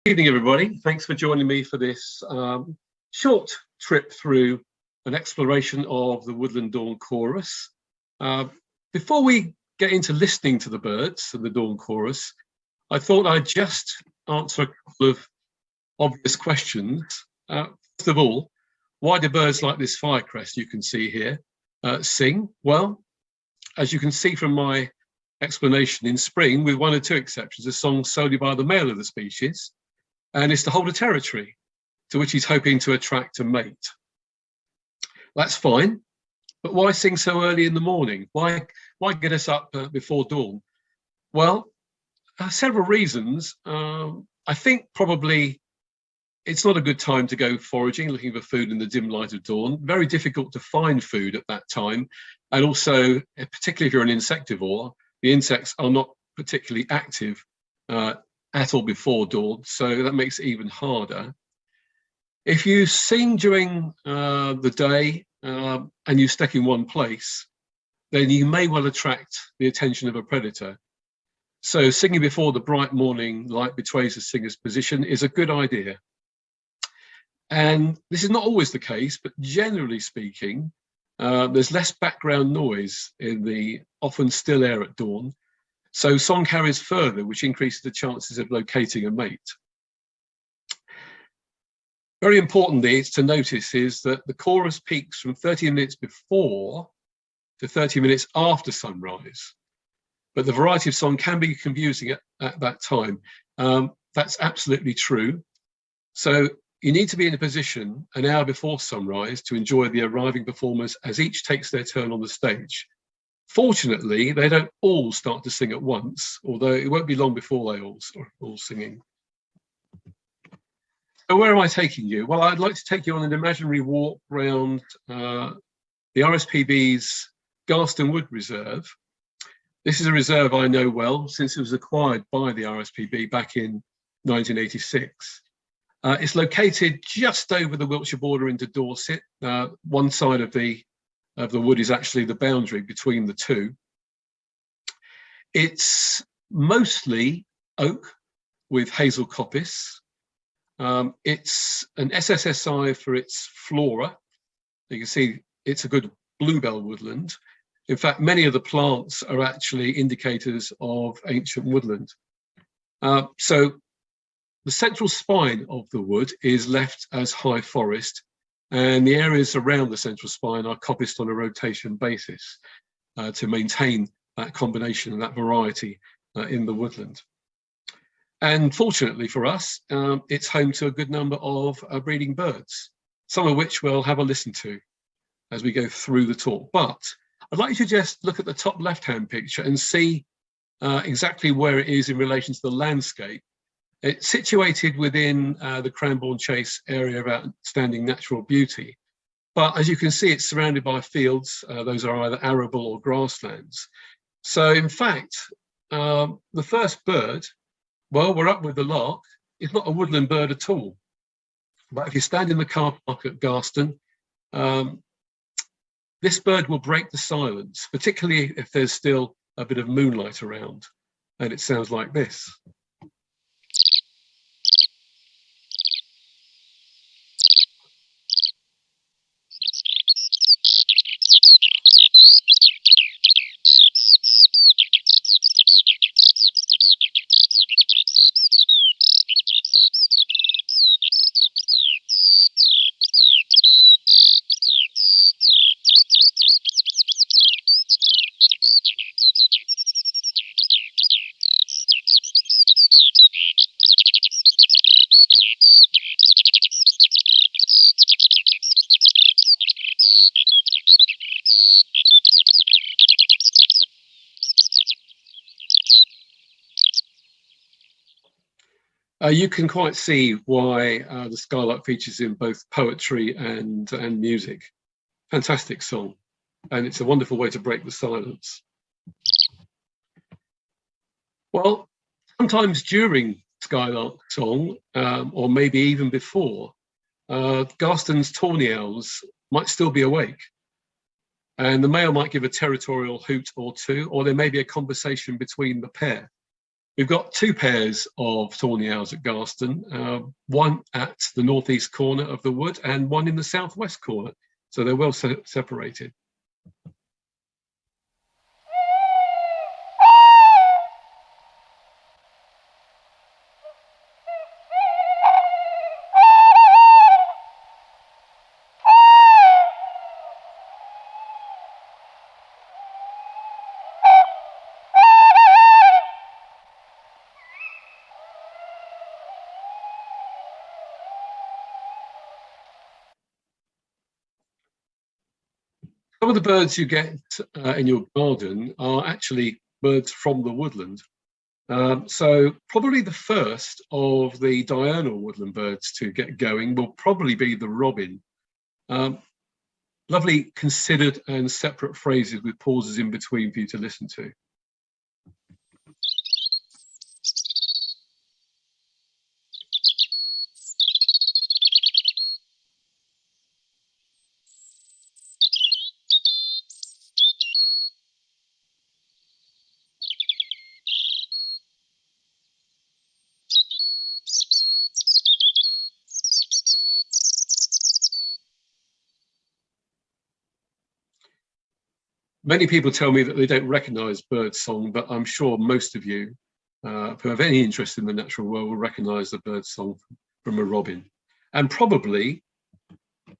Evening, everybody. Thanks for joining me for this short trip through an exploration of the Woodland Dawn Chorus. Before we get into listening to the birds and the Dawn Chorus, I thought I'd just answer a couple of obvious questions. First of all, why do birds like this firecrest you can see here sing? Well, as you can see from my explanation, in spring, with one or two exceptions, a song solely by the male of the species, and it's to hold a territory to which he's hoping to attract a mate. That's fine, but why sing so early in the morning? Why get us up before dawn? Well, several reasons. I think probably it's not a good time to go foraging, looking for food in the dim light of dawn. Very difficult to find food at that time. And also, particularly if you're an insectivore, the insects are not particularly active at or before dawn, so that makes it even harder. If you sing during the day and you stick in one place, then you may well attract the attention of a predator. So singing before the bright morning light betrays the singer's position is a good idea. And this is not always the case, but generally speaking, there's less background noise in the often still air at dawn. So song carries further, which increases the chances of locating a mate. Very importantly, to notice is that the chorus peaks from 30 minutes before to 30 minutes after sunrise. But the variety of song can be confusing at that time. That's absolutely true. So you need to be in a position an hour before sunrise to enjoy the arriving performers as each takes their turn on the stage. Fortunately, they don't all start to sing at once, although it won't be long before they all start singing. So where am I taking you? Well, I'd like to take you on an imaginary walk around the RSPB's Garston Wood Reserve. This is a reserve I know well since it was acquired by the RSPB back in 1986. It's located just over the Wiltshire border into Dorset. One side of the wood is actually the boundary between the two. It's mostly oak with hazel coppice. It's an SSSI for its flora. You can see it's a good bluebell woodland. In fact, many of the plants are actually indicators of ancient woodland. So the central spine of the wood is left as high forest, and the areas around the central spine are coppiced on a rotation basis to maintain that combination and that variety in the woodland. And fortunately for us, it's home to a good number of breeding birds, some of which we'll have a listen to as we go through the talk. But I'd like you to just look at the top left-hand picture and see exactly where it is in relation to the landscape. It's situated within the Cranbourne Chase area of outstanding natural beauty. But as you can see, it's surrounded by fields. Those are either arable or grasslands. So in fact, the first bird, well, we're up with the lark, is not a woodland bird at all. But if you stand in the car park at Garston, this bird will break the silence, particularly if there's still a bit of moonlight around. And it sounds like this. You can quite see why the skylark features in both poetry and music. Fantastic song, and it's a wonderful way to break the silence. Well, sometimes during skylark song, or maybe even before, Garston's tawny owls might still be awake. And the male might give a territorial hoot or two, or there may be a conversation between the pair. We've got two pairs of tawny owls at Garston, one at the northeast corner of the wood and one in the southwest corner. So they're well separated. Some of the birds you get in your garden are actually birds from the woodland. So probably the first of the diurnal woodland birds to get going will probably be the robin. Lovely considered and separate phrases with pauses in between for you to listen to. Many people tell me that they don't recognise bird song, but I'm sure most of you who have any interest in the natural world will recognise the bird song from a robin, and probably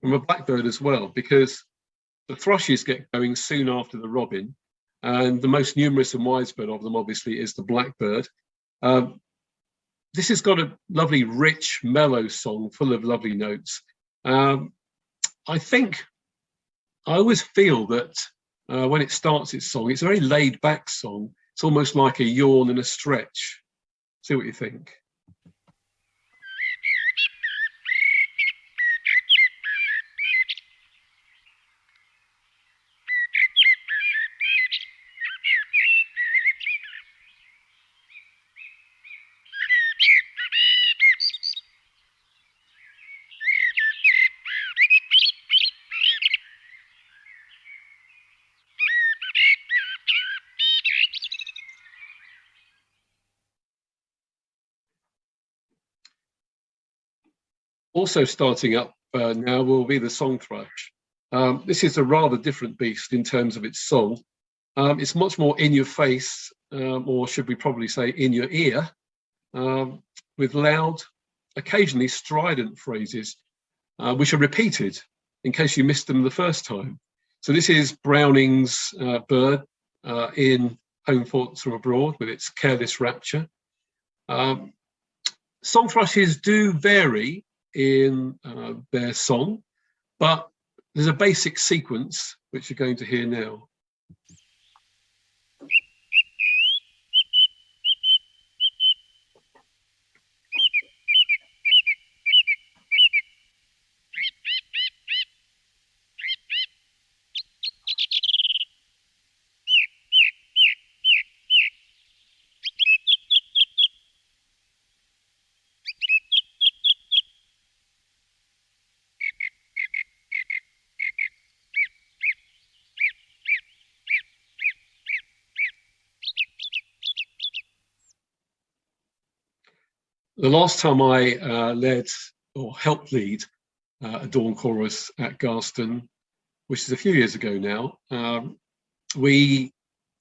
from a blackbird as well, because the thrushes get going soon after the robin, and the most numerous and widespread of them obviously is the blackbird. This has got a lovely, rich, mellow song full of lovely notes. I always feel that when it starts its song, it's a very laid back song. It's almost like a yawn and a stretch. See what you think. Also starting up now will be the song thrush. This is a rather different beast in terms of its song. It's much more in your face, or should we probably say in your ear, with loud, occasionally strident phrases, which are repeated in case you missed them the first time. So this is Browning's bird in Home Thoughts from Abroad with its careless rapture. Song thrushes do vary in their song, but there's a basic sequence which you're going to hear now. The last time I led or helped lead a dawn chorus at Garston, which is a few years ago now, we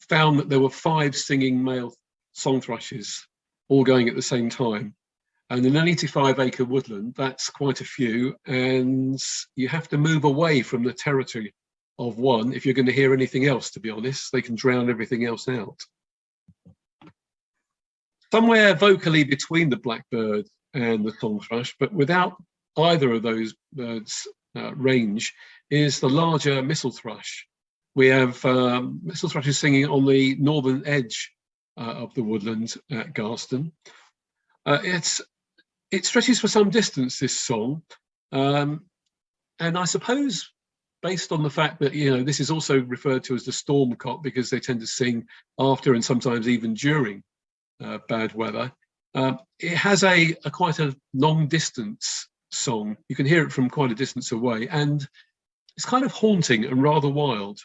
found that there were 5 singing male song thrushes all going at the same time. And in an 85-acre woodland, that's quite a few, and you have to move away from the territory of one if you're going to hear anything else, to be honest. They can drown everything else out. Somewhere vocally between the blackbird and the song thrush, but without either of those birds' range, is the larger missel thrush. We have missel thrushes singing on the northern edge of the woodland at Garston. It stretches for some distance, this song, and I suppose based on the fact that, you know, this is also referred to as the stormcock because they tend to sing after and sometimes even during bad weather. It has a quite a long distance song. You can hear it from quite a distance away, and it's kind of haunting and rather wild.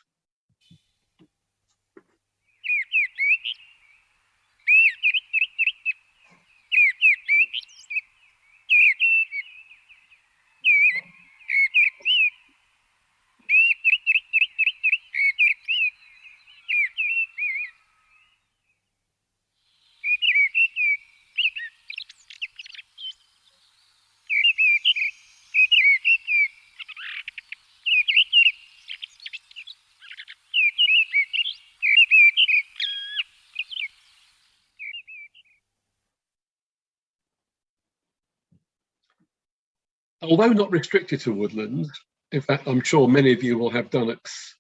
although not restricted to woodland, in fact, I'm sure many of you will have dunnocks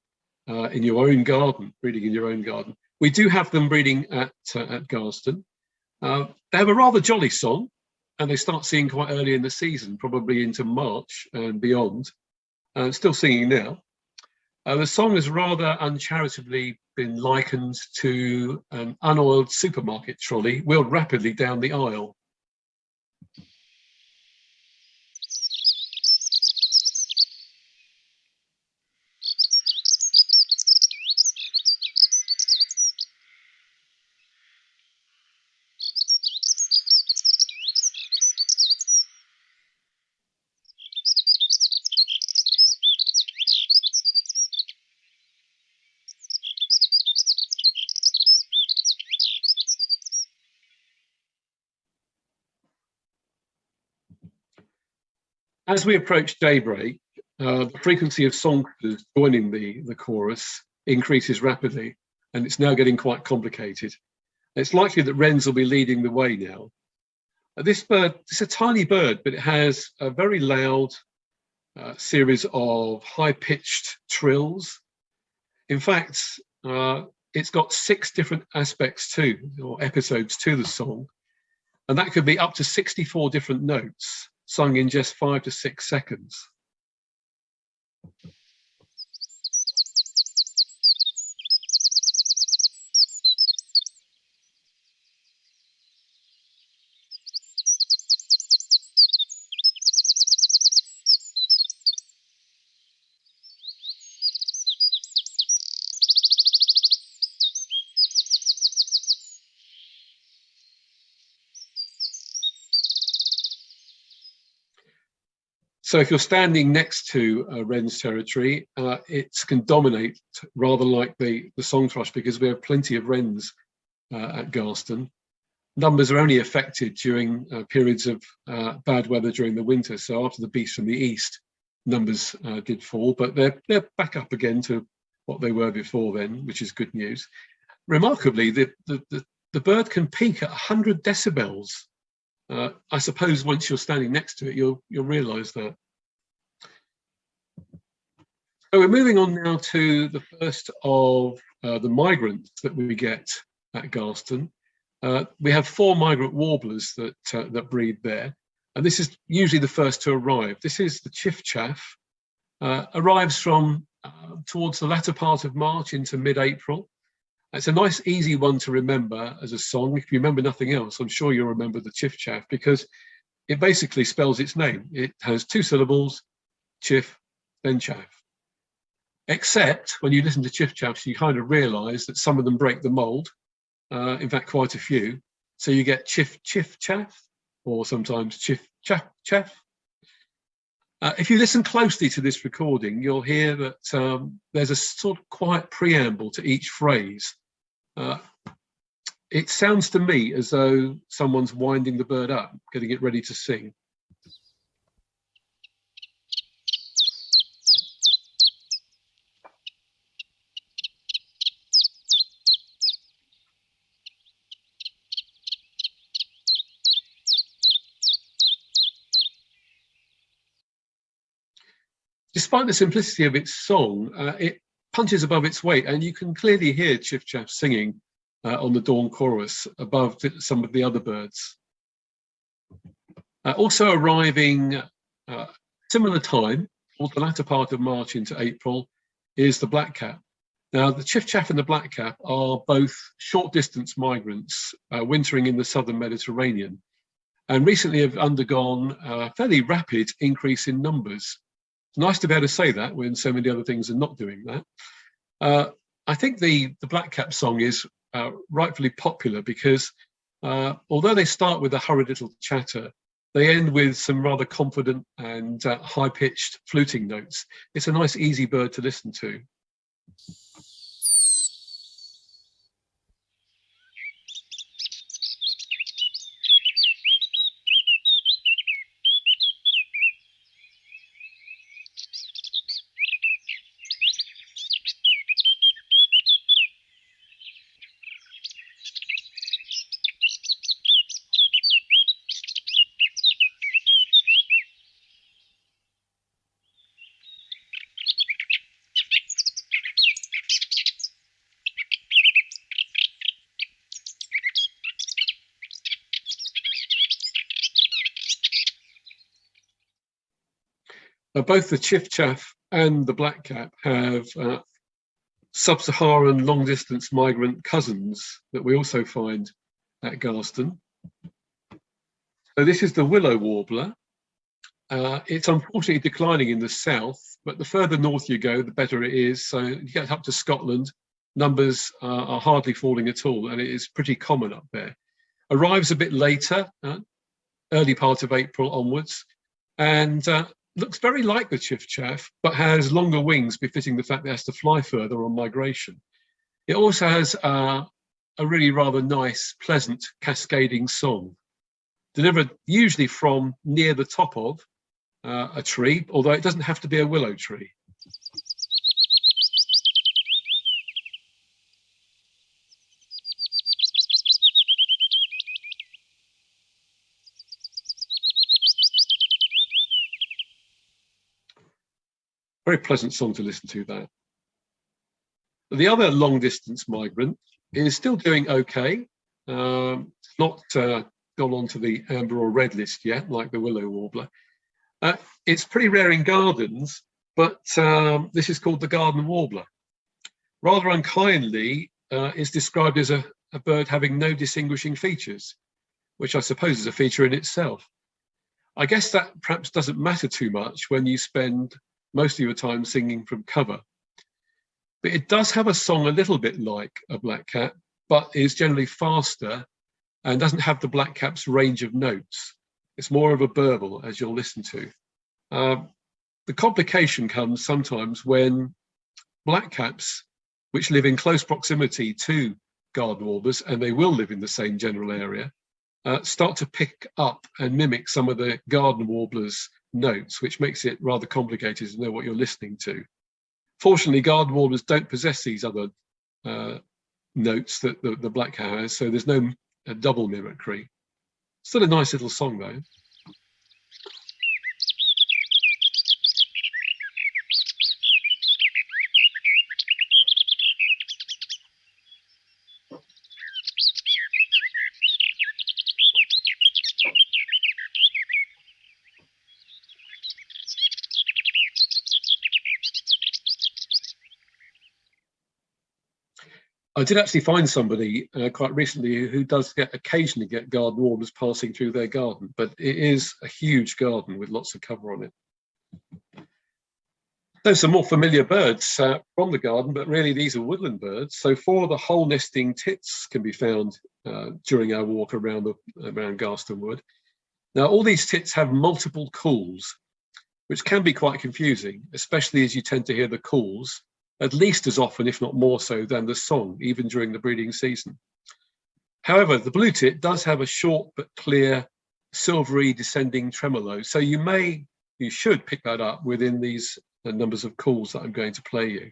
in your own garden, breeding in your own garden. We do have them breeding at Garston. They have a rather jolly song, and they start singing quite early in the season, probably into March and beyond. Still singing now. The song has rather uncharitably been likened to an unoiled supermarket trolley wheeled rapidly down the aisle. As we approach daybreak, the frequency of songsters joining the chorus increases rapidly, and it's now getting quite complicated. It's likely that wrens will be leading the way now. This bird, it's a tiny bird, but it has a very loud series of high-pitched trills. In fact, it's got 6 different aspects too, or episodes to the song, and that could be up to 64 different notes, sung in just 5 to 6 seconds. So if you're standing next to a wren's territory, it can dominate rather like the song thrush, because we have plenty of wrens at Garston. Numbers are only affected during periods of bad weather during the winter. So after the beast from the east, numbers did fall, but they're back up again to what they were before then, which is good news. Remarkably, the bird can peak at 100 decibels. I suppose once you're standing next to it, you'll realise that. So we're moving on now to the first of the migrants that we get at Garston. We have 4 migrant warblers that breed there, and this is usually the first to arrive. This is the chiffchaff. Arrives from towards the latter part of March into mid-April. It's a nice, easy one to remember as a song. If you remember nothing else, I'm sure you'll remember the chiffchaff, because it basically spells its name. It has 2 syllables, chiff, then chaff. Except when you listen to chiffchaffs, you kind of realise that some of them break the mould. In fact, quite a few. So you get chiff, chiff, chaff, or sometimes chiff, chaff, chaff. If you listen closely to this recording, you'll hear that there's a sort of quiet preamble to each phrase. It sounds to me as though someone's winding the bird up, getting it ready to sing. Despite the simplicity of its song, it punches above its weight, and you can clearly hear chiffchaff singing on the Dawn Chorus above some of the other birds. Also arriving similar time, towards the latter part of March into April, is the blackcap. Now, the chiffchaff and the blackcap are both short distance migrants wintering in the southern Mediterranean, and recently have undergone a fairly rapid increase in numbers. It's nice to be able to say that when so many other things are not doing that. I think the blackcap song is rightfully popular because although they start with a hurried little chatter, they end with some rather confident and high-pitched fluting notes. It's a nice, easy bird to listen to. Both the chiffchaff and the blackcap have sub-Saharan long-distance migrant cousins that we also find at Garston. So this is the willow warbler. It's unfortunately declining in the south, but the further north you go, the better it is. So you get up to Scotland, numbers are hardly falling at all, and it is pretty common up there. Arrives a bit later, early part of April onwards, and looks very like the chiffchaff, but has longer wings befitting the fact that it has to fly further on migration. It also has a really rather nice, pleasant, cascading song, delivered usually from near the top of a tree, although it doesn't have to be a willow tree. Very pleasant song to listen to, that. The other long distance migrant is still doing okay. Not gone on to the amber or red list yet, like the willow warbler. It's pretty rare in gardens, but this is called the garden warbler. Rather unkindly, it's described as a bird having no distinguishing features, which I suppose is a feature in itself. I guess that perhaps doesn't matter too much when you spend most of your time singing from cover. But it does have a song a little bit like a blackcap, but is generally faster and doesn't have the blackcap's range of notes. It's more of a burble, as you'll listen to. The complication comes sometimes when blackcaps, which live in close proximity to garden warblers, and they will live in the same general area, start to pick up and mimic some of the garden warblers' notes, which makes it rather complicated to know what you're listening to. Fortunately, garden warblers don't possess these other notes that the blackcap has, so there's no double mimicry. Still a nice little song, though. I did actually find somebody quite recently who does occasionally get garden warblers passing through their garden, but it is a huge garden with lots of cover on it. There's some more familiar birds from the garden, but really these are woodland birds. So 4 of the hole nesting tits can be found during our walk around Garston Wood. Now, all these tits have multiple calls, which can be quite confusing, especially as you tend to hear the calls at least as often, if not more so, than the song, even during the breeding season. However, the blue tit does have a short but clear, silvery descending tremolo, so you should pick that up within these numbers of calls that I'm going to play you.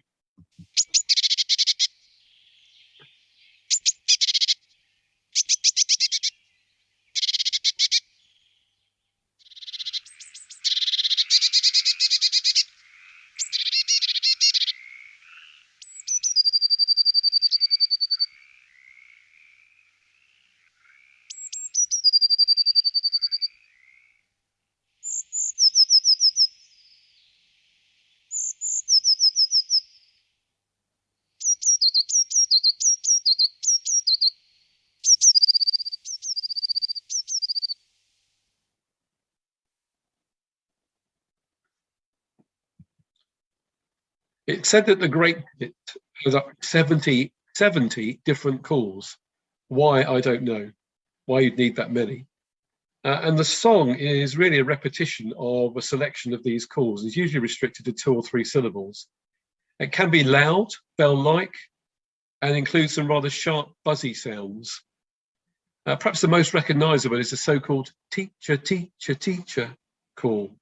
It's said that the great tit has up 70 different calls. Why, I don't know. Why you'd need that many. And the song is really a repetition of a selection of these calls. It's usually restricted to 2 or 3 syllables. It can be loud, bell-like, and includes some rather sharp, buzzy sounds. Perhaps the most recognisable is the so-called teacher, teacher, teacher call.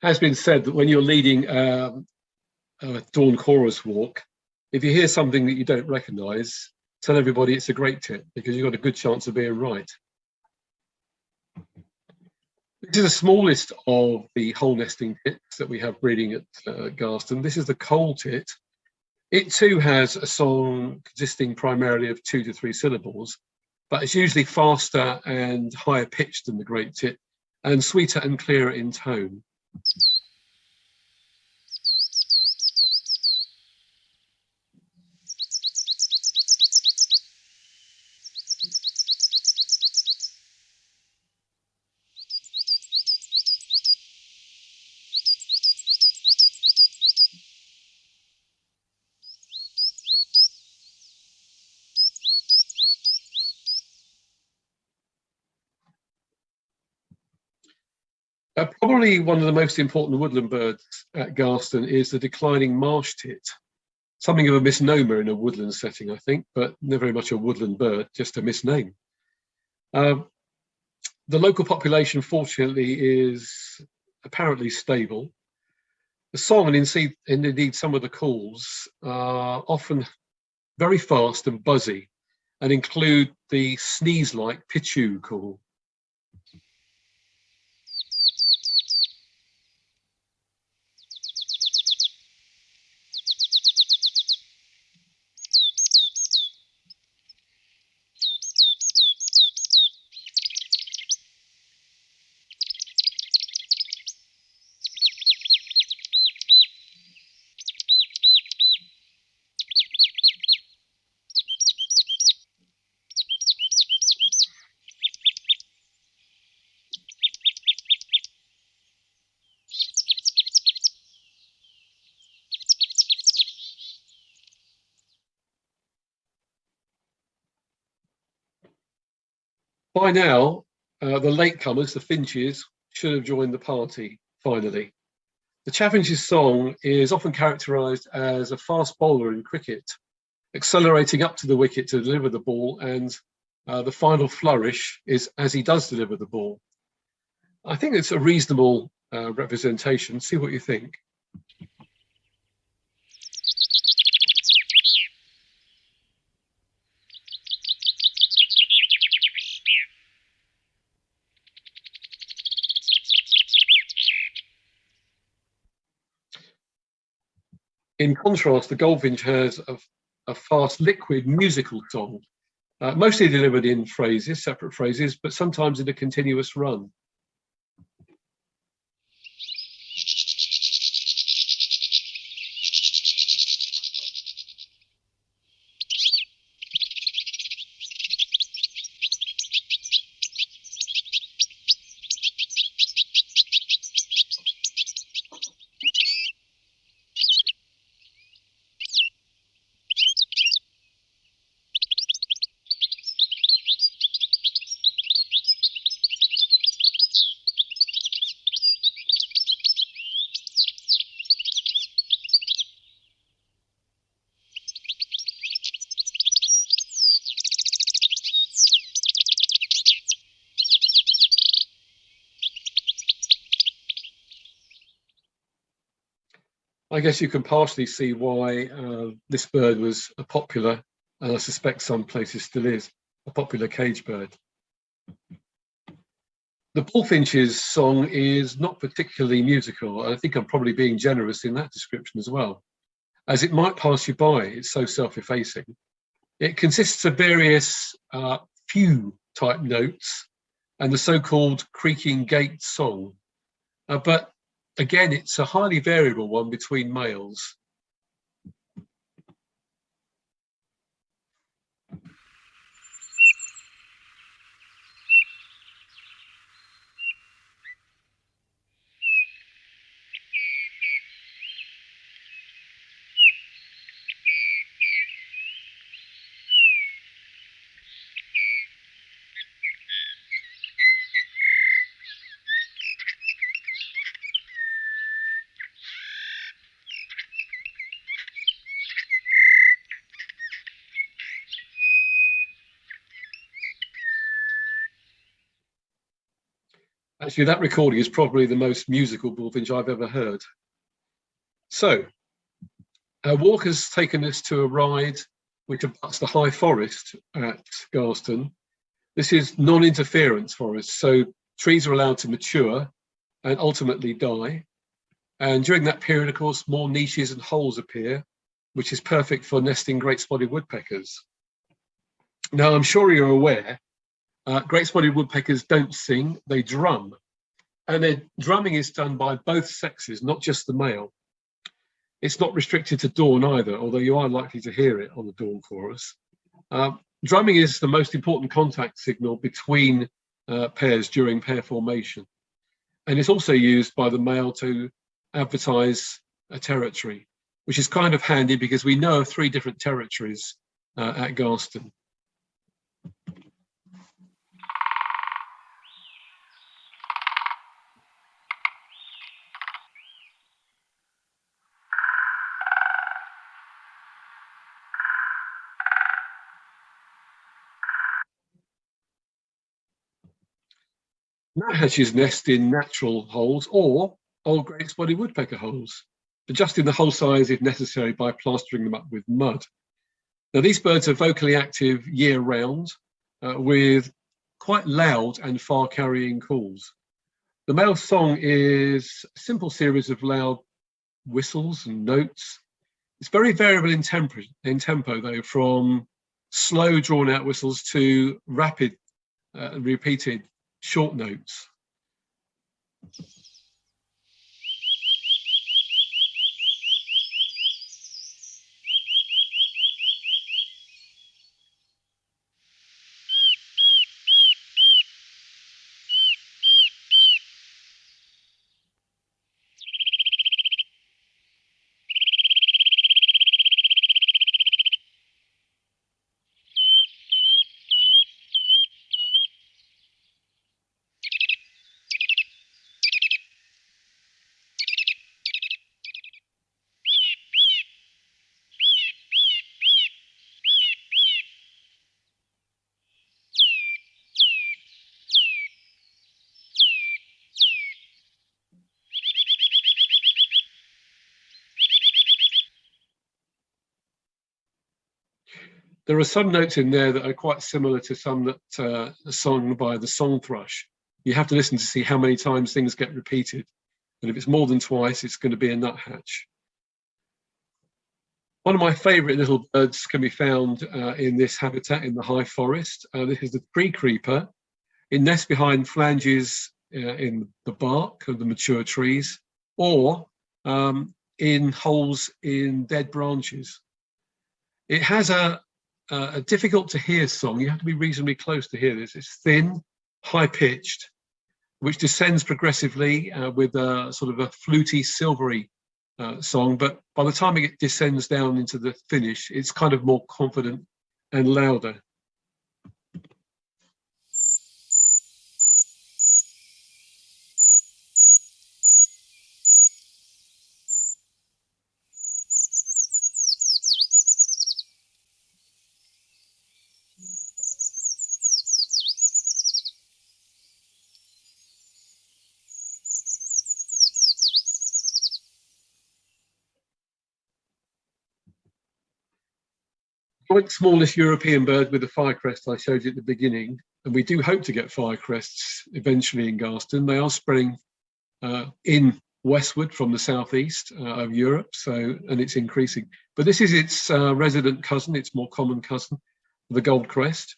has been said that when you're leading a dawn chorus walk, if you hear something that you don't recognise, tell everybody it's a great tip, because you've got a good chance of being right. This is the smallest of the hole nesting tits that we have breeding at Garston. This is the coal tit. It too has a song consisting primarily of 2 to 3 syllables, but it's usually faster and higher pitched than the great tit, and sweeter and clearer in tone. Probably one of the most important woodland birds at Garston is the declining marsh tit. Something of a misnomer in a woodland setting, I think, but never very much a woodland bird, just a misname. The local population, fortunately, is apparently stable. The song and indeed some of the calls are often very fast and buzzy and include the sneeze-like pichu call. By now, the latecomers, the finches, should have joined the party, finally. The Chaffinch's song is often characterised as a fast bowler in cricket, accelerating up to the wicket to deliver the ball, and the final flourish is as he does deliver the ball. I think it's a reasonable representation. See what you think. In contrast, the goldfinch has a fast, liquid, musical song, mostly delivered in phrases, separate phrases, but sometimes in a continuous run. I guess you can partially see why this bird was a popular, and I suspect some places still is, a popular cage bird. The bullfinch's song is not particularly musical. I think I'm probably being generous in that description as well, as it might pass you by. It's so self-effacing. It consists of various few type notes and the so-called creaking gate song, but again, it's a highly variable one between males. Actually, that recording is probably the most musical bullfinch I've ever heard. So, our walk has taken us to a ride which abuts the high forest at Garston. This is non-interference forest, so trees are allowed to mature and ultimately die. And during that period, of course, more niches and holes appear, which is perfect for nesting great spotted woodpeckers. Now, I'm sure you're aware, great spotted woodpeckers don't sing, they drum. And their drumming is done by both sexes, not just the male. It's not restricted to dawn either, although you are likely to hear it on the dawn chorus. Drumming is the most important contact signal between pairs during pair formation. And it's also used by the male to advertise a territory, which is kind of handy because we know of 3 different territories at Garston. Nuthatches nest in natural holes or old great spotted woodpecker holes, adjusting the hole size if necessary by plastering them up with mud. Now, these birds are vocally active year round with quite loud and far-carrying calls. The male song is a simple series of loud whistles and notes. It's very variable in tempo though, from slow drawn-out whistles to rapid repeated short notes. There are some notes in there that are quite similar to some that are sung by the song thrush. You have to listen to see how many times things get repeated. And if it's more than twice, it's going to be a nuthatch. One of my favourite little birds can be found in this habitat in the high forest. This is the tree creeper. It nests behind flanges in the bark of the mature trees or in holes in dead branches. It has a difficult to hear song. You have to be reasonably close to hear this. It's thin, high pitched, which descends progressively with a sort of a fluty, silvery song. But by the time it descends down into the finish, it's kind of more confident and louder. Like the smallest European bird with the firecrest I showed you at the beginning, and we do hope to get firecrests eventually in Garston. They are spreading in westward from the southeast of Europe, and it's increasing. But this is its resident cousin, its more common cousin, the goldcrest.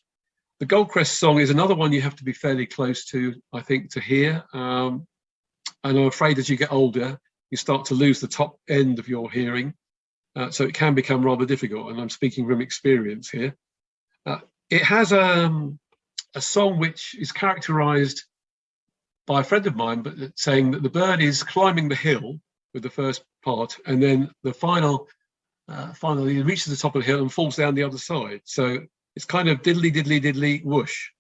The goldcrest song is another one you have to be fairly close to, I think, to hear. And I'm afraid as you get older, you start to lose the top end of your hearing. So it can become rather difficult, and I'm speaking from experience here. It has a song which is characterized by a friend of mine, but saying that the bird is climbing the hill with the first part, and then the finally it reaches the top of the hill and falls down the other side. So it's kind of diddly, diddly, diddly, whoosh.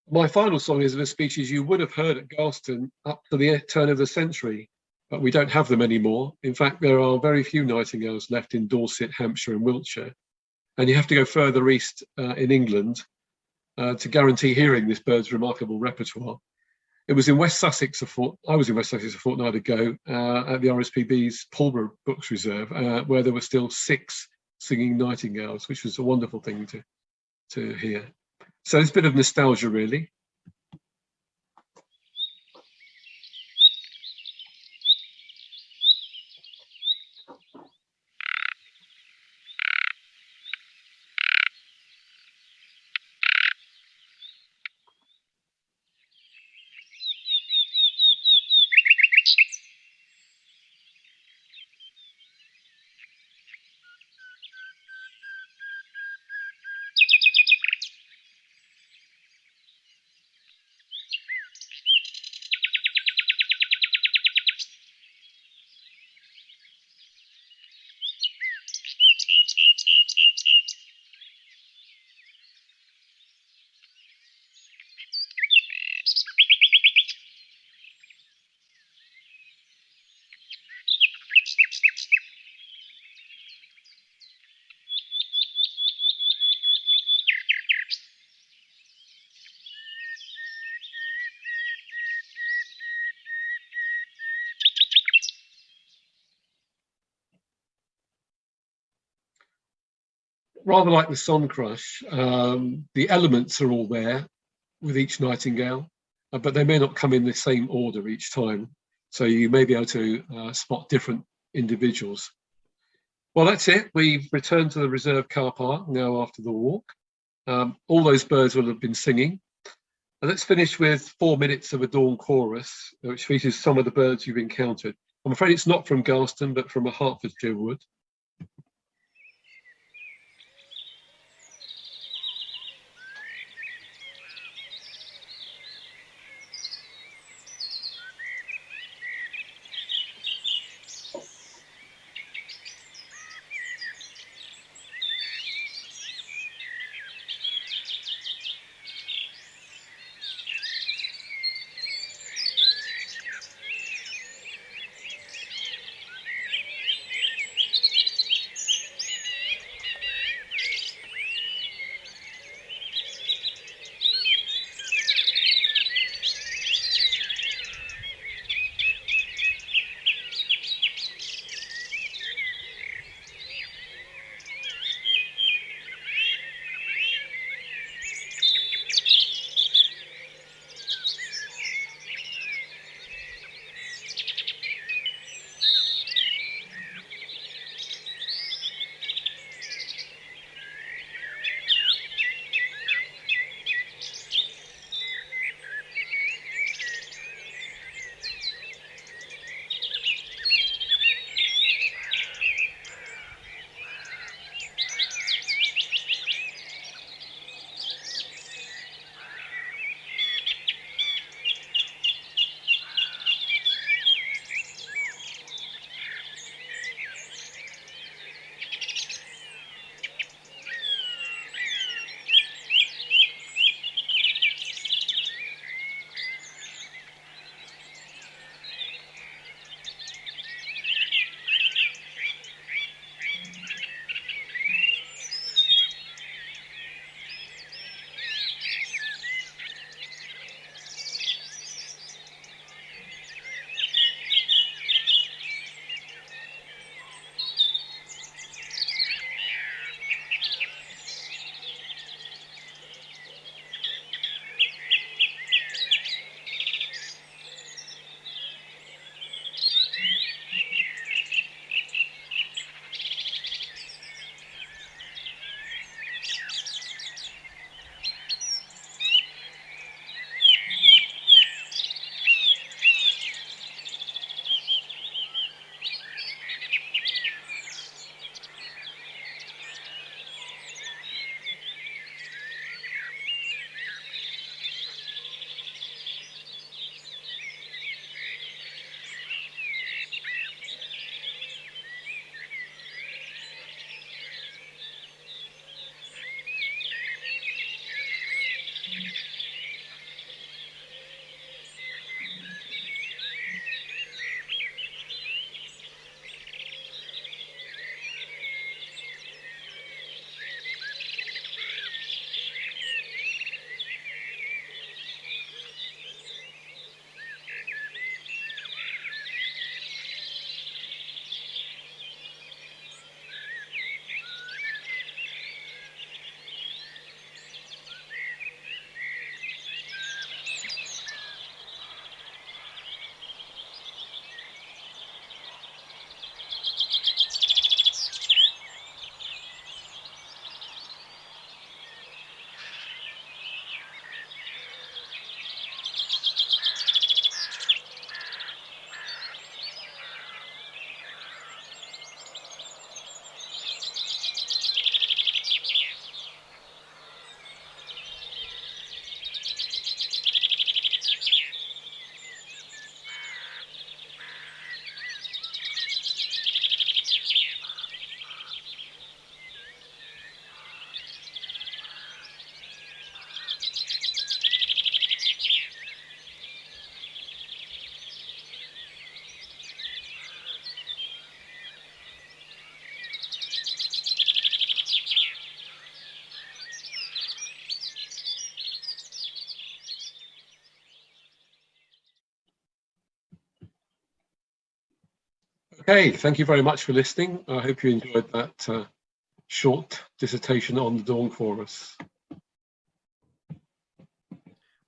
My final song is of a species you would have heard at Garston up to the turn of the century, but we don't have them anymore. In fact, there are very few nightingales left in Dorset, Hampshire and Wiltshire, and you have to go further east in England to guarantee hearing this bird's remarkable repertoire. It was in West Sussex I was in West Sussex a fortnight ago at the RSPB's Pulborough Books Reserve, where there were still 6 singing nightingales, which was a wonderful thing to hear. So it's a bit of nostalgia, really. Rather like the Song Crush, the elements are all there with each nightingale, but they may not come in the same order each time. So you may be able to spot different individuals. Well, that's it. We've returned to the reserve car park now after the walk. All those birds will have been singing. And let's finish with 4 minutes of a dawn chorus, which features some of the birds you've encountered. I'm afraid it's not from Garston, but from a Hertfordshire wood. Okay, thank you very much for listening. I hope you enjoyed that short dissertation on the Dawn Chorus.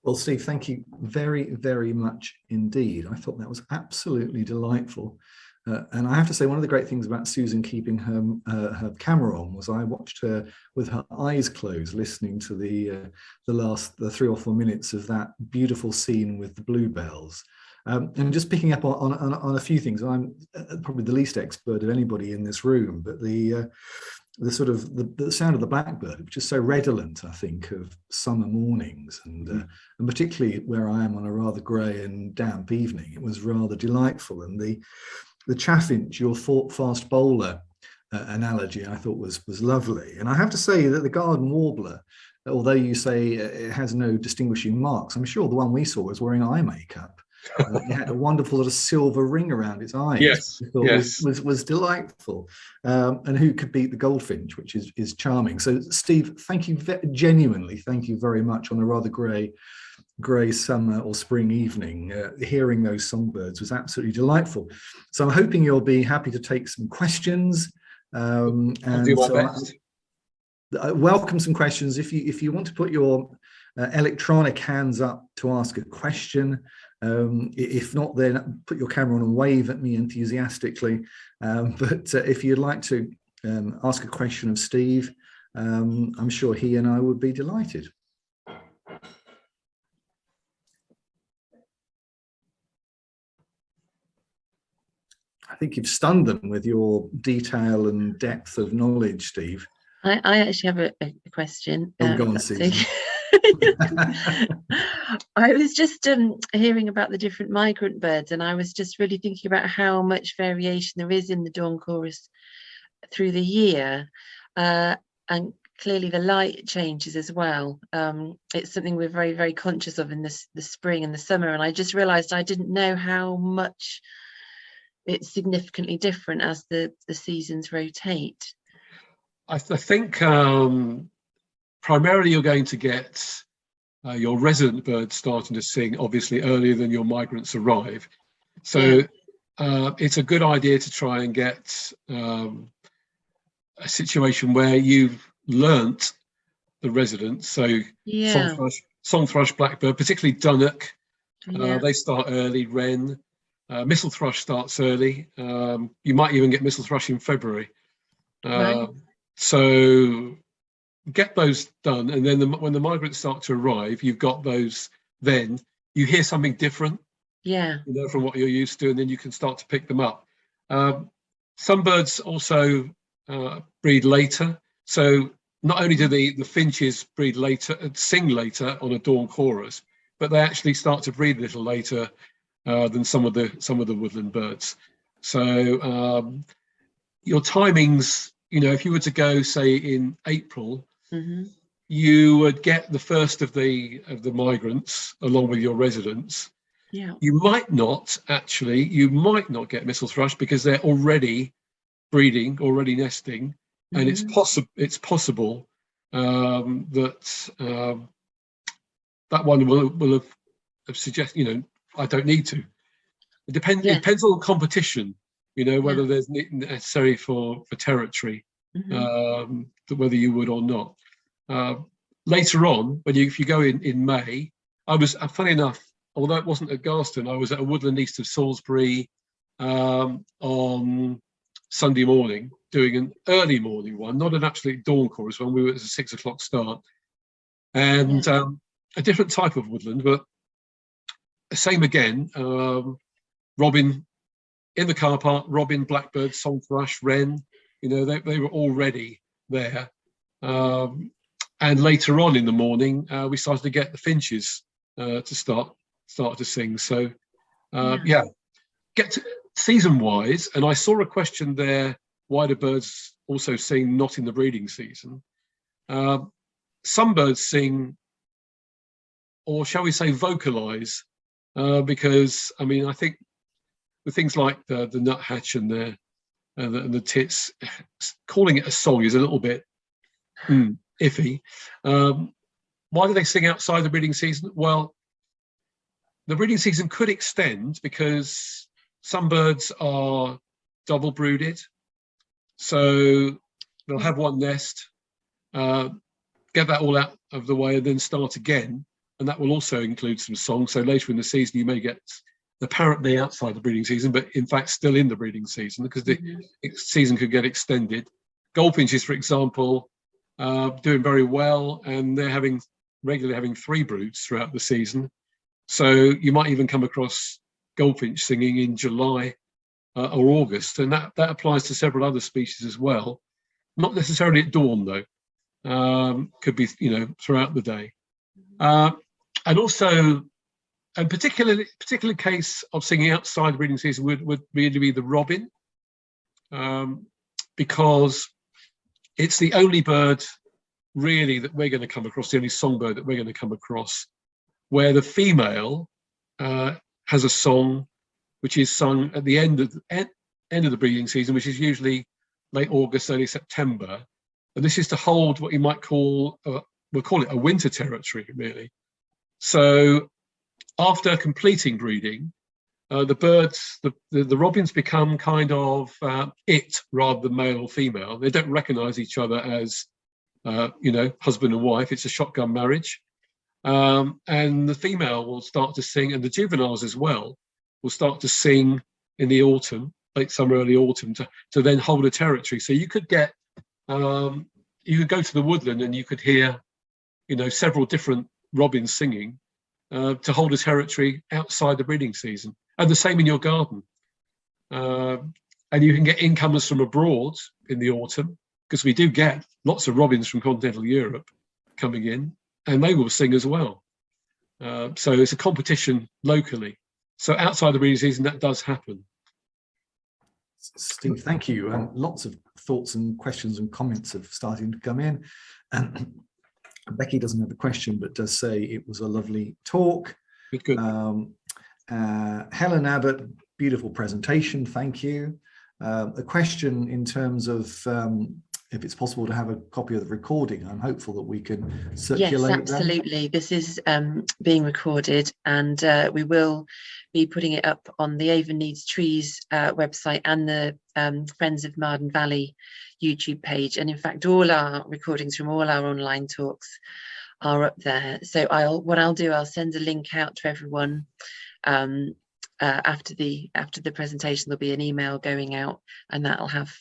Well, Steve, thank you very, very much indeed. I thought that was absolutely delightful. And I have to say, one of the great things about Susan keeping her camera on was I watched her with her eyes closed, listening to the 3 or 4 minutes of that beautiful scene with the bluebells. And just picking up on a few things. I'm probably the least expert of anybody in this room, but the sound of the blackbird, which is so redolent, I think, of summer mornings, and particularly where I am on a rather grey and damp evening, it was rather delightful. And the chaffinch, your fast bowler analogy, I thought was lovely. And I have to say that the garden warbler, although you say it has no distinguishing marks, I'm sure the one we saw was wearing eye makeup. It had a wonderful little silver ring around its eyes. Yes, I thought was delightful. And who could beat the goldfinch, which is charming. So, Steve, thank you genuinely. Thank you very much on a rather grey summer or spring evening. Hearing those songbirds was absolutely delightful. So I'm hoping you'll be happy to take some questions. I'll do my best. I welcome some questions. If you want to put your electronic hands up to ask a question. If not, then put your camera on and wave at me enthusiastically. But if you'd like to ask a question of Steve, I'm sure he and I would be delighted. I think you've stunned them with your detail and depth of knowledge, Steve. I actually have a question. Oh, go on, Susan. I was just hearing about the different migrant birds, and I was just really thinking about how much variation there is in the dawn chorus through the year, and clearly the light changes as well. It's something we're very, very conscious of in the spring and the summer, and I just realized I didn't know how much it's significantly different as the seasons rotate. I think primarily you're going to get your resident birds starting to sing obviously earlier than your migrants arrive. So it's a good idea to try and get a situation where you've learnt the residents. So song thrush, blackbird, particularly dunnock, they start early. Wren, mistle thrush starts early. You might even get mistle thrush in February. Right. So get those done, and then when the migrants start to arrive, you've got those. Then you hear something different, from what you're used to, and then you can start to pick them up. Some birds also breed later, so not only do the finches breed later and sing later on a dawn chorus, but they actually start to breed a little later than some of the woodland birds. So your timings, if you were to go say in April, you would get the first of the migrants along with your residents. You might not get mistle thrush because they're already breeding, already nesting, and it's possible that that one will have suggested, I don't need to. It depends. It depends on competition. Whether there's necessary for territory, whether you would or not. Later on, if you go in May, I was, funny enough, although it wasn't at Garston, I was at a woodland east of Salisbury on Sunday morning, doing an early morning one, not an absolute dawn chorus one. We were at a 6 o'clock start, and a different type of woodland, but same again. Robin in the car park, robin, blackbird, song thrush, wren. They were already there. And later on in the morning, we started to get the finches to start to sing. So get to season-wise, and I saw a question there: why do birds also sing not in the breeding season? Some birds sing, or shall we say, vocalize, because I think with things like the nuthatch and the tits, calling it a song is a little bit iffy. Why do they sing outside the breeding season? Well, the breeding season could extend because some birds are double brooded. So they'll have one nest, get that all out of the way, and then start again. And that will also include some songs. So later in the season, you may get apparently outside the breeding season, but in fact still in the breeding season, because the season could get extended. Goldfinches, for example, doing very well, and they're regularly having 3 broods throughout the season. So you might even come across goldfinch singing in July or August, and that applies to several other species as well. Not necessarily at dawn though. Could be, you know, throughout the day. And also, a particular case of singing outside the breeding season would really be the robin, because it's the only bird really that we're going to come across, the only songbird that we're going to come across, where the female has a song which is sung at the end of the breeding season, which is usually late August, early September. And this is to hold what you might call, we'll call it a winter territory, really. So after completing breeding, the birds, the robins become kind of it rather than male or female. They don't recognize each other as, you know, husband and wife. It's a shotgun marriage. And the female will start to sing, and the juveniles as well will start to sing in the autumn, late summer, early autumn, to then hold a territory. So you could get, you could go to the woodland and you could hear, you know, several different robins singing to hold a territory outside the breeding season. And the same in your garden. And you can get incomers from abroad in the autumn, because we do get lots of robins from continental Europe coming in, and they will sing as well. So it's a competition locally. So outside the breeding season, that does happen. Steve, thank you. Lots of thoughts and questions and comments have started to come in. And Becky doesn't have a question, but does say it was a lovely talk. Good. Helen Abbott, beautiful presentation, thank you. A question in terms of if it's possible to have a copy of the recording. I'm hopeful that we can circulate that. Yes, absolutely. This is being recorded, and we will be putting it up on the Avon Needs Trees website and the Friends of Marden Valley YouTube page. And in fact, all our recordings from all our online talks are up there. So I'll send a link out to everyone. After the presentation, there'll be an email going out, and that'll have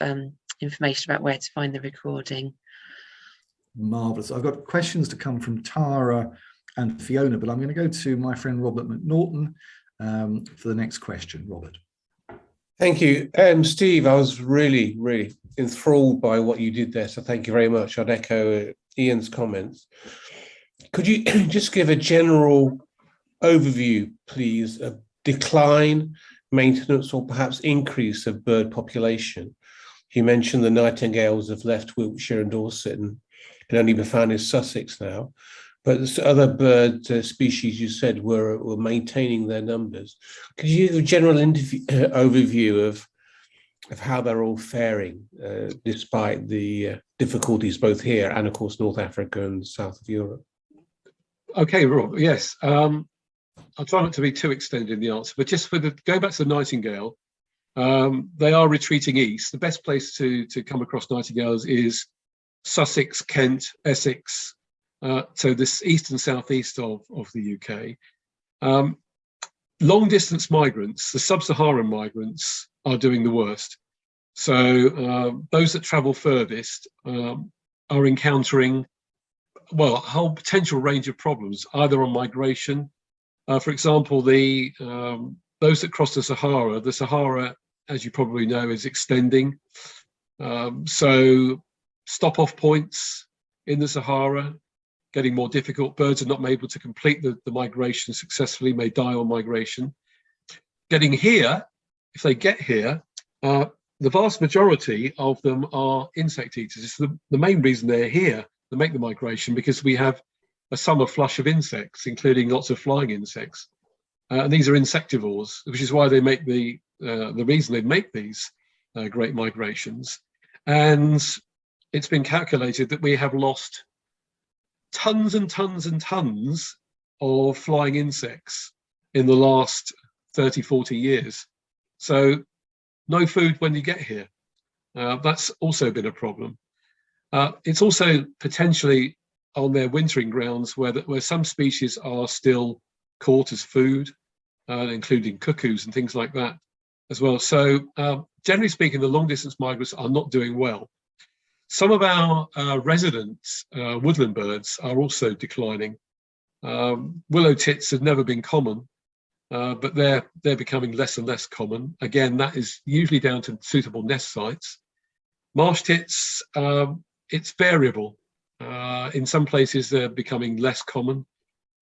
information about where to find the recording. Marvellous. I've got questions to come from Tara and Fiona, but I'm going to go to my friend Robert McNaughton for the next question. Robert. Thank you. Steve, I was really, really enthralled by what you did there, so thank you very much. I'd echo Ian's comments. Could you just give a general overview, please, of decline, maintenance, or perhaps increase of bird population? You mentioned the nightingales have left Wiltshire and Dorset and can only be found in Sussex now, but there's other bird species you said were maintaining their numbers. Could you give a general overview of how they're all faring despite the difficulties both here and, of course, North Africa and south of Europe? Okay, Rob, yes. I'll try not to be too extended in the answer, but just going back to the nightingale, they are retreating east. The best place to come across nightingales is Sussex, Kent, Essex, so this east and southeast of the UK. Long distance migrants, the sub-Saharan migrants, are doing the worst. So those that travel furthest are encountering, well, a whole potential range of problems, either on migration. For example, those that cross the Sahara, as you probably know, is extending. So stop-off points in the Sahara getting more difficult. Birds are not able to complete the migration successfully, may die on migration. Getting here, if they get here, the vast majority of them are insect eaters. It's the main reason they're here, to make the migration, because we have a summer flush of insects, including lots of flying insects. And these are insectivores, which is why they make the reason they make these great migrations. And it's been calculated that we have lost tons and tons and tons of flying insects in the last 30, 40 years. So no food when you get here. That's also been a problem. It's also potentially on their wintering grounds where some species are still caught as food, including cuckoos and things like that as well. So generally speaking, the long distance migrants are not doing well. Some of our resident woodland birds are also declining. Willow tits have never been common, but they're becoming less and less common. Again, that is usually down to suitable nest sites. Marsh tits, it's variable. In some places they're becoming less common.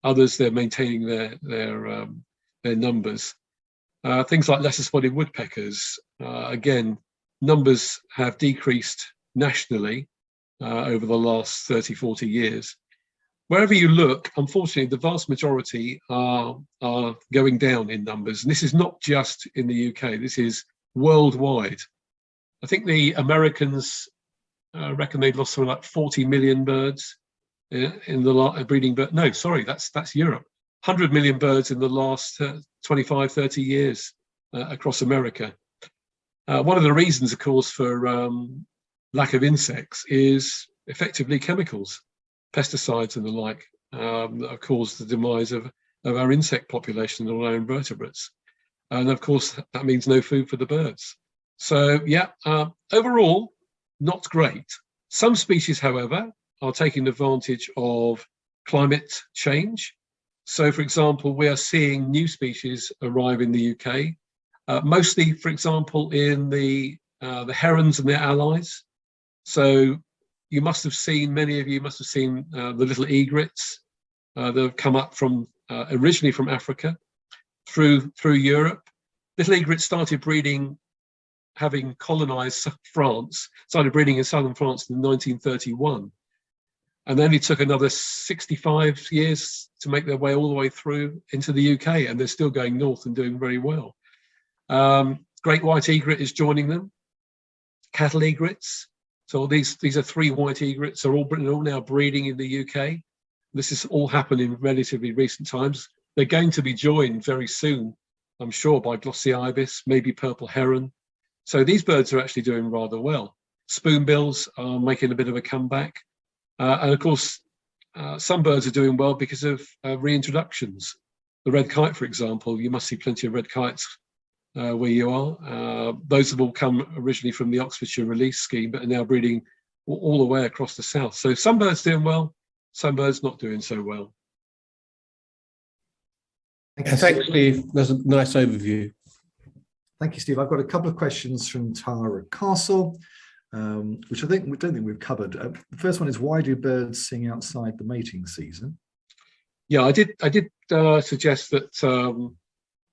Others they're maintaining their numbers. Things like lesser-spotted woodpeckers, again, numbers have decreased nationally over the last 30, 40 years. Wherever you look, unfortunately, the vast majority are going down in numbers. And this is not just in the UK, this is worldwide. I think the Americans reckon they've lost something like 40 million birds in the breeding bird. No, sorry, that's Europe. 100 million birds in the last 25, 30 years across America. One of the reasons, of course, for lack of insects is effectively chemicals, pesticides and the like, that have caused the demise of our insect population and all our invertebrates. And of course, that means no food for the birds. So yeah, overall, not great. Some species, however, are taking advantage of climate change. So for example, we are seeing new species arrive in the UK, mostly, for example, in the herons and their allies. So you must have seen, many of you must have seen the little egrets that have come up from originally from Africa through Europe. Little egrets started breeding, having colonized France, started breeding in southern France in 1931. And then it took another 65 years to make their way all the way through into the UK, and they're still going north and doing very well. Great white egret is joining them, cattle egrets. So these are three white egrets, are all now breeding in the UK. This has all happened in relatively recent times. They're going to be joined very soon, I'm sure, by glossy ibis, maybe purple heron. So these birds are actually doing rather well. Spoonbills are making a bit of a comeback. And of course, some birds are doing well because of reintroductions. The red kite, for example, you must see plenty of red kites where you are. Those have all come originally from the Oxfordshire release scheme, but are now breeding all the way across the south. So some birds doing well, some birds not doing so well. Thanks, Steve. That's a nice overview. Thank you, Steve. I've got a couple of questions from Tara Castle, which we don't think we've covered. The first one is, why do birds sing outside the mating season? Yeah, I did suggest that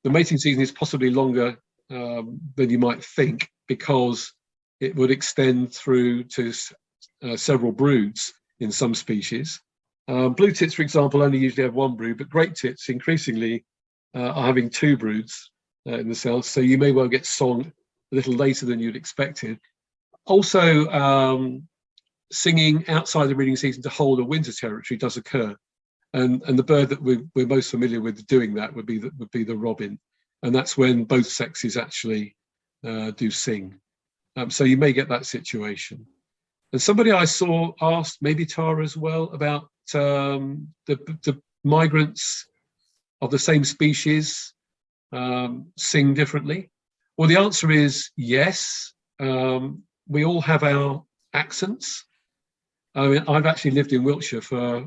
the mating season is possibly longer than you might think, because it would extend through to several broods in some species. Blue tits, for example, only usually have one brood, but great tits increasingly are having two broods in the cells, so you may well get song a little later than you'd expected. Also, singing outside the breeding season to hold a winter territory does occur, and the bird that we're most familiar with doing that would be the robin, and that's when both sexes actually do sing. So you may get that situation. And somebody I saw asked, maybe Tara as well, about the migrants of the same species sing differently. Well, the answer is yes. We all have our accents. I mean, I've actually lived in Wiltshire for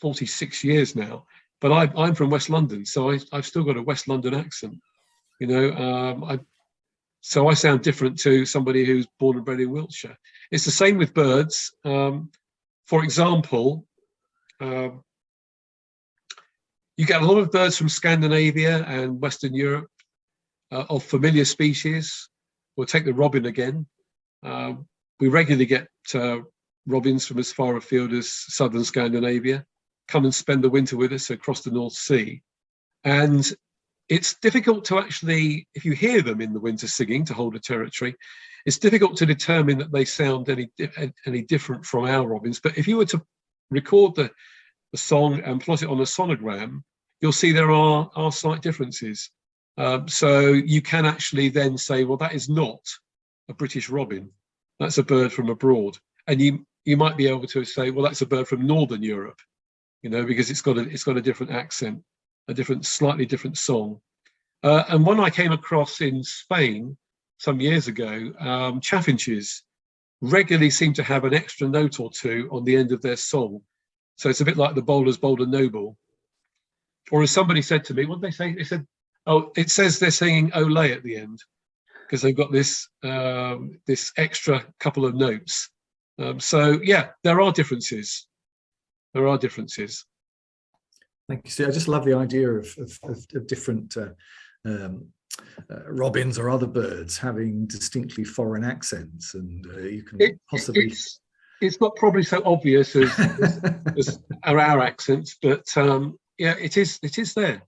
46 years now, but I'm from West London, so I've still got a West London accent. You know, so I sound different to somebody who's born and bred in Wiltshire. It's the same with birds. For example, you get a lot of birds from Scandinavia and Western Europe of familiar species. We'll take the robin again. We regularly get robins from as far afield as southern Scandinavia come and spend the winter with us across the North Sea. And it's difficult to actually, if you hear them in the winter singing to hold a territory, it's difficult to determine that they sound any different from our robins. But if you were to record the song and plot it on a sonogram, you'll see there are slight differences. So you can actually then say, well, that is not a British robin. That's a bird from abroad. And you might be able to say, well, that's a bird from Northern Europe, you know, because it's got a different accent, slightly different song. And one I came across in Spain some years ago, chaffinches regularly seem to have an extra note or two on the end of their song. So it's a bit like the bowler's bold and noble. Or as somebody said to me, what did they say? They said, oh, it says they're singing Olé at the end because they've got this this extra couple of notes. So yeah, there are differences. There are differences. Thank you, Steve. I just love the idea of different robins or other birds having distinctly foreign accents, and you can possibly. It's not probably so obvious as are our accents, but yeah, it is there.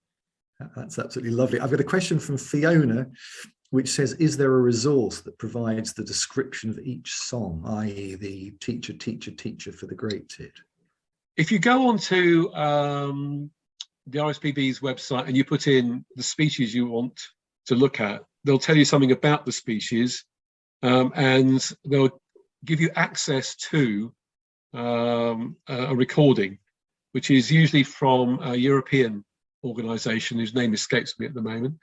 That's absolutely lovely. I've got a question from Fiona, which says, is there a resource that provides the description of each song, i.e. the teacher, teacher, teacher for the great tit? If you go onto the RSPB's website and you put in the species you want to look at, they'll tell you something about the species, and they'll give you access to a recording, which is usually from a European organisation whose name escapes me at the moment.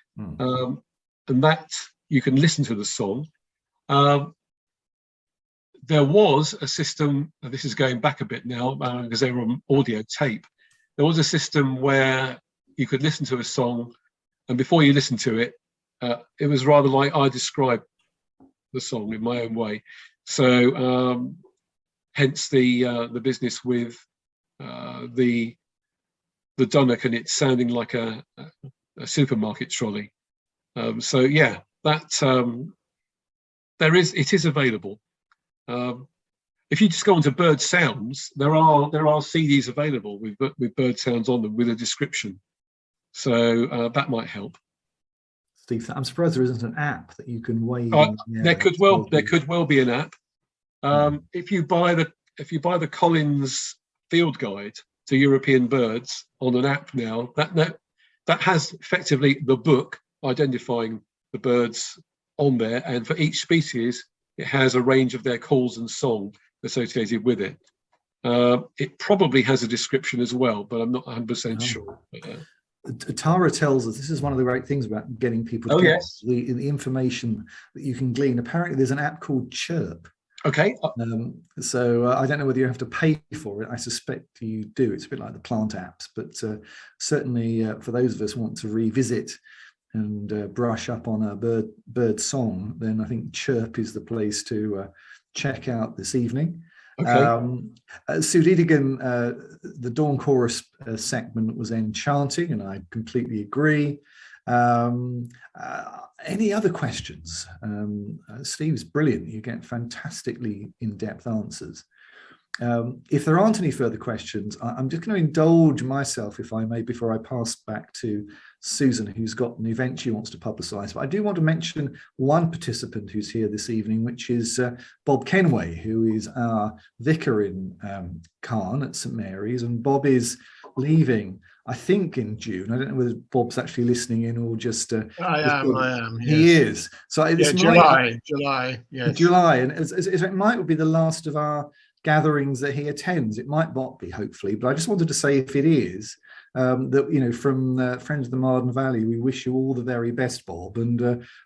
And that you can listen to the song. There was a system, this is going back a bit now because they were on audio tape. There was a system where you could listen to a song, and before you listen to it, it was rather like I described the song in my own way. So hence the business with the Dunnock and it sounding like a supermarket trolley. So yeah, that it is available. If you just go onto Bird Sounds, there are CDs available with bird sounds on them with a description. So that might help. Steve, I'm surprised there isn't an app that you can wave. There could well be an app. If you buy the Collins Field Guide to European birds on an app now, that has effectively the book identifying the birds on there, and for each species it has a range of their calls and song associated with it. It probably has a description as well, but I'm not 100% sure. Tara tells us this is one of the great things about getting people to get the information that you can glean. Apparently there's an app called Chirp. Okay. So I don't know whether you have to pay for it. I suspect you do. It's a bit like the plant apps, but certainly for those of us who want to revisit and brush up on a bird song, then I think Chirp is the place to check out this evening. Okay. Sue Deedigan, the Dawn Chorus segment was enchanting, and I completely agree. Any other questions? Steve's brilliant. You get fantastically in-depth answers. If there aren't any further questions, I'm just going to indulge myself, if I may, before I pass back to Susan, who's got an event she wants to publicise. But I do want to mention one participant who's here this evening, which is Bob Kenway, who is our vicar in Caen at St Mary's. And Bob is leaving, I think, in June. I don't know whether Bob's actually listening in or just... I am, yes. He is. So yeah, July, yes. July, and it might be the last of our gatherings that he attends. It might not be, hopefully, but I just wanted to say, if it is, that, you know, from Friends of the Marden Valley, we wish you all the very best, Bob, and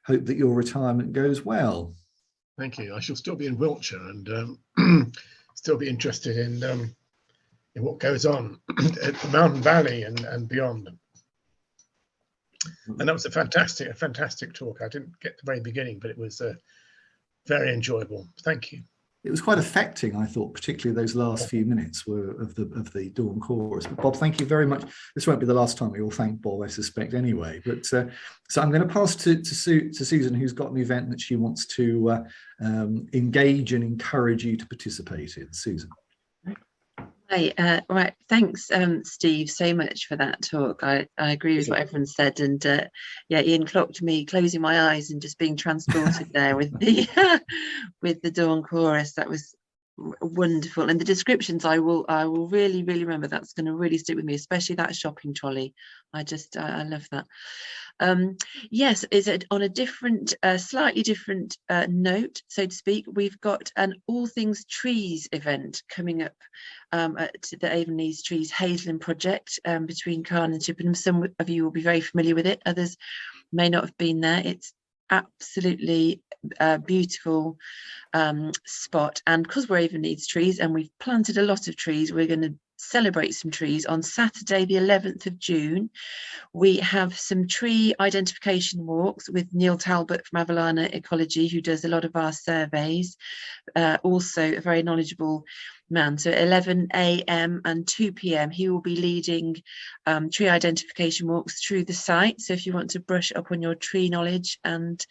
hope that your retirement goes well. Thank you. I shall still be in Wiltshire and still be interested in what goes on at the Mountain Valley and beyond. And that was a fantastic talk. I didn't get the very beginning, but it was very enjoyable. Thank you. It was quite affecting, I thought, particularly those last few minutes were of the Dawn Chorus. But Bob, thank you very much. This won't be the last time we all thank Bob, I suspect, anyway. But so I'm going to pass to Susan, who's got an event that she wants to engage and encourage you to participate in. Susan. Hi, right. Thanks, Steve, so much for that talk. I agree with what everyone said, and yeah, Ian clocked me closing my eyes and just being transported there with the with the Dawn Chorus. That was wonderful, and the descriptions I will really remember. That's going to really stick with me, especially that shopping trolley. I love that. Yes, is it on a different, slightly different note, so to speak. We've got an All Things Trees event coming up at the Avon Needs Trees Hazeland project between Carn and Chippenham. Some of you will be very familiar with it, others may not have been there. It's absolutely beautiful spot, and because we're Avon Needs Trees and we've planted a lot of trees, we're going to celebrate some trees on Saturday the 11th of June. We have some tree identification walks with Neil Talbot from Avalana Ecology, who does a lot of our surveys, also a very knowledgeable man. So 11 a.m. and 2 p.m. he will be leading tree identification walks through the site. So if you want to brush up on your tree knowledge, and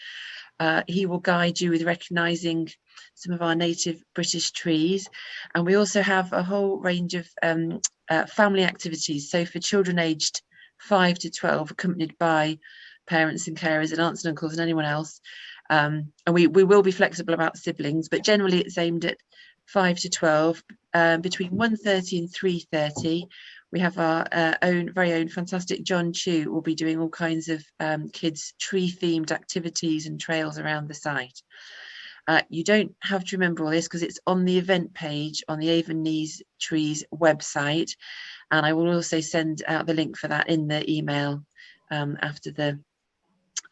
he will guide you with recognising some of our native British trees. And we also have a whole range of family activities. So for children aged 5 to 12, accompanied by parents and carers and aunts and uncles and anyone else. And we will be flexible about siblings, but generally it's aimed at 5 to 12. Between 1:30 and 3:30, we have our very own fantastic John Chu will be doing all kinds of kids tree themed activities and trails around the site. You don't have to remember all this because it's on the event page on the Avon Needs Trees website, and I will also send out the link for that in the email after the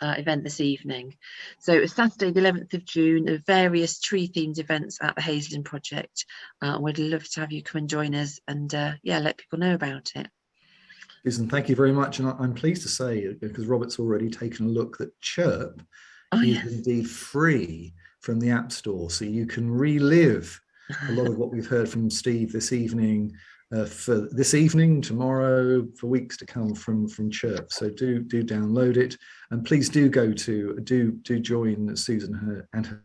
event this evening. So it's Saturday the 11th of June, of various tree themed events at the Hazeland project. We'd love to have you come and join us, and yeah, let people know about it. Susan, thank you very much. And I'm pleased to say, because Robert's already taken a look, that Chirp is indeed free from the App Store. So you can relive a lot of what we've heard from Steve this evening, for this evening, tomorrow, for weeks to come from Chirp. So do download it, and please do join Susan and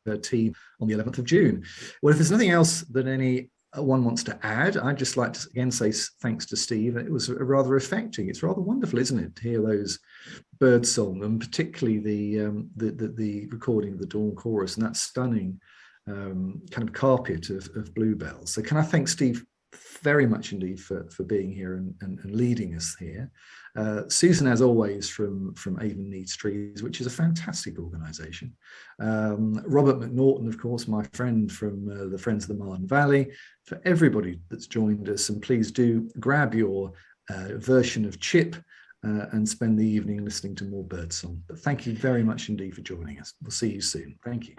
her team on the 11th of June. Well, if there's nothing else that anyone wants to add, I'd just like to again say thanks to Steve. It was rather affecting. It's rather wonderful, isn't it, to hear those bird song, and particularly the recording of the Dawn Chorus and that stunning kind of carpet of bluebells. So can I thank Steve very much indeed for being here and leading us here. Susan, as always, from Avon Needs Trees, which is a fantastic organisation. Robert McNaughton, of course, my friend from the Friends of the Marden Valley. For everybody that's joined us, and please do grab your version of Chip and spend the evening listening to more birdsong. But thank you very much indeed for joining us. We'll see you soon. Thank you.